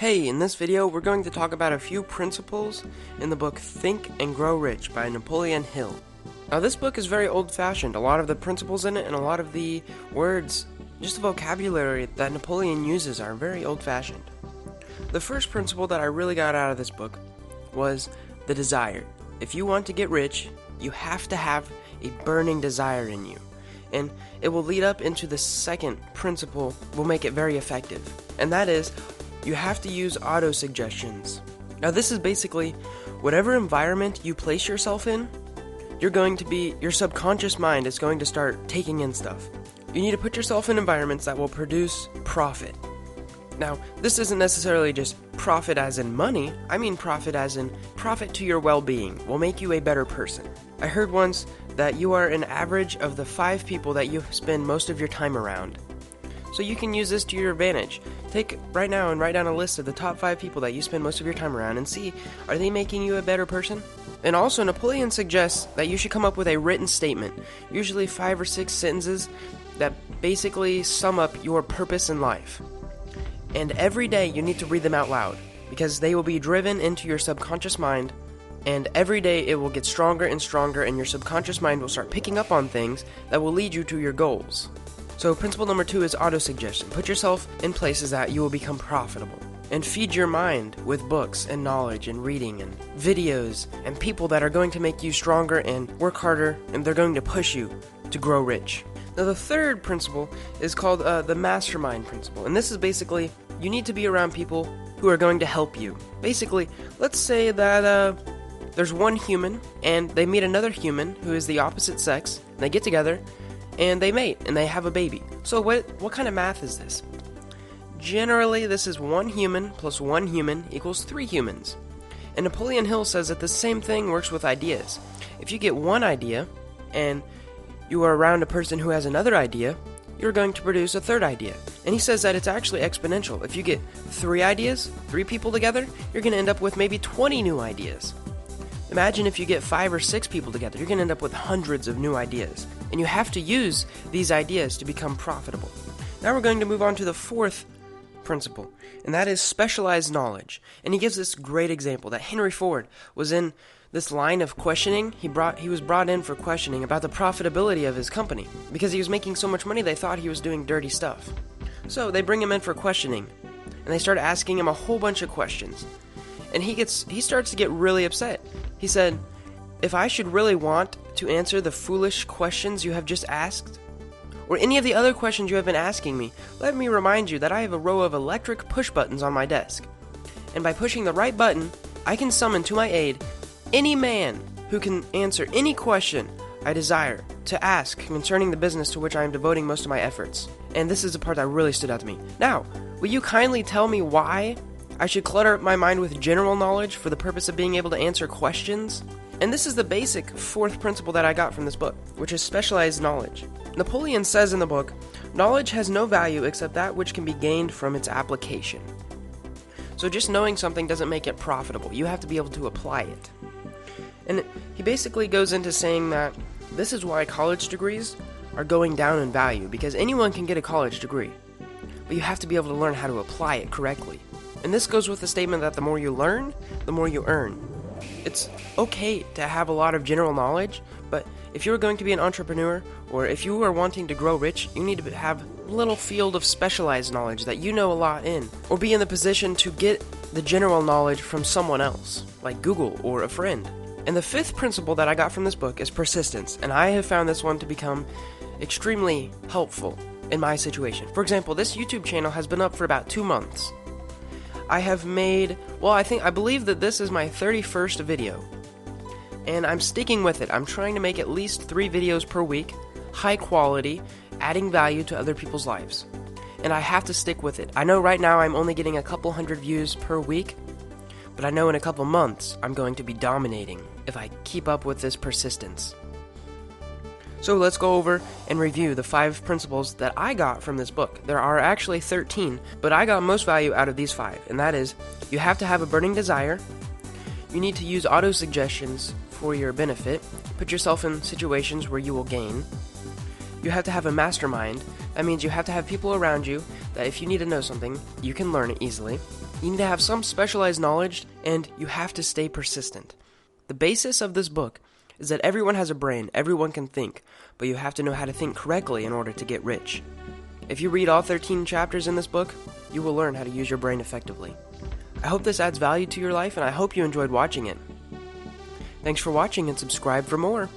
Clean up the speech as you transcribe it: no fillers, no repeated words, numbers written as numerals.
Hey, in this video we're going to talk about a few principles in the book Think and Grow Rich by Napoleon Hill. Now this book is very old-fashioned. A lot of the principles in it and a lot of the words, just the vocabulary that Napoleon uses are very old-fashioned. The first principle that I really got out of this book was the desire. If you want to get rich, you have to have a burning desire in you. And it will lead up into the second principle, will make it very effective. And that is, you have to use autosuggestions. Now this is basically, whatever environment you place yourself in, your subconscious mind is going to start taking in stuff. You need to put yourself in environments that will produce profit. Now, this isn't necessarily just profit as in money, I mean profit as in profit to your well-being, will make you a better person. I heard once that you are an average of the 5 people that you spend most of your time around. So you can use this to your advantage. Take right now and write down a list of the top 5 people that you spend most of your time around and see, are they making you a better person? And also, Napoleon suggests that you should come up with a written statement, usually 5 or 6 sentences that basically sum up your purpose in life. And every day you need to read them out loud, because they will be driven into your subconscious mind, and every day it will get stronger and stronger, and your subconscious mind will start picking up on things that will lead you to your goals. So principle number 2 is autosuggestion. Put yourself in places that you will become profitable. And feed your mind with books and knowledge and reading and videos and people that are going to make you stronger and work harder, and they're going to push you to grow rich. Now the third principle is called the Mastermind Principle. And this is basically, you need to be around people who are going to help you. Basically, let's say that there's one human and they meet another human who is the opposite sex, and they get together and they mate, and they have a baby. So what kind of math is this? Generally, this is 1 human plus 1 human equals 3 humans. And Napoleon Hill says that the same thing works with ideas. If you get one idea, and you are around a person who has another idea, you're going to produce a third idea. And he says that it's actually exponential. If you get 3 ideas, 3 people together, you're going to end up with maybe 20 new ideas. Imagine if you get 5 or 6 people together, you're going to end up with hundreds of new ideas. And you have to use these ideas to become profitable. Now we're going to move on to the fourth principle, and that is specialized knowledge. And he gives this great example that Henry Ford was in this line of questioning. He was brought in for questioning about the profitability of his company. Because he was making so much money, they thought he was doing dirty stuff. So they bring him in for questioning, and they start asking him a whole bunch of questions. And he starts to get really upset. He said, "If I should really want to answer the foolish questions you have just asked, or any of the other questions you have been asking me, let me remind you that I have a row of electric push buttons on my desk. And by pushing the right button, I can summon to my aid any man who can answer any question I desire to ask concerning the business to which I am devoting most of my efforts." And this is the part that really stood out to me. Now, will you kindly tell me why I should clutter my mind with general knowledge for the purpose of being able to answer questions? And this is the basic fourth principle that I got from this book, which is specialized knowledge. Napoleon says in the book, knowledge has no value except that which can be gained from its application. So just knowing something doesn't make it profitable. You have to be able to apply it. And he basically goes into saying that this is why college degrees are going down in value, because anyone can get a college degree, but you have to be able to learn how to apply it correctly. And this goes with the statement that the more you learn, the more you earn. It's okay to have a lot of general knowledge, but if you're going to be an entrepreneur, or if you are wanting to grow rich, you need to have a little field of specialized knowledge that you know a lot in, or be in the position to get the general knowledge from someone else, like Google or a friend. And the fifth principle that I got from this book is persistence, and I have found this one to become extremely helpful in my situation. For example, this YouTube channel has been up for about 2 months. I have made, I believe that this is my 31st video. And I'm sticking with it. I'm trying to make at least 3 videos per week, high quality, adding value to other people's lives. And I have to stick with it. I know right now I'm only getting a couple hundred views per week, but I know in a couple months I'm going to be dominating if I keep up with this persistence. So let's go over and review the 5 principles that I got from this book. There are actually 13, but I got most value out of these 5, and that is, you have to have a burning desire, you need to use autosuggestions for your benefit, put yourself in situations where you will gain, you have to have a mastermind, that means you have to have people around you that if you need to know something, you can learn it easily, You need to have some specialized knowledge, and you have to stay persistent. The basis of this book is that everyone has a brain, everyone can think, but you have to know how to think correctly in order to get rich. If you read all 13 chapters in this book, you will learn how to use your brain effectively. I hope this adds value to your life, and I hope you enjoyed watching it. Thanks for watching, and subscribe for more.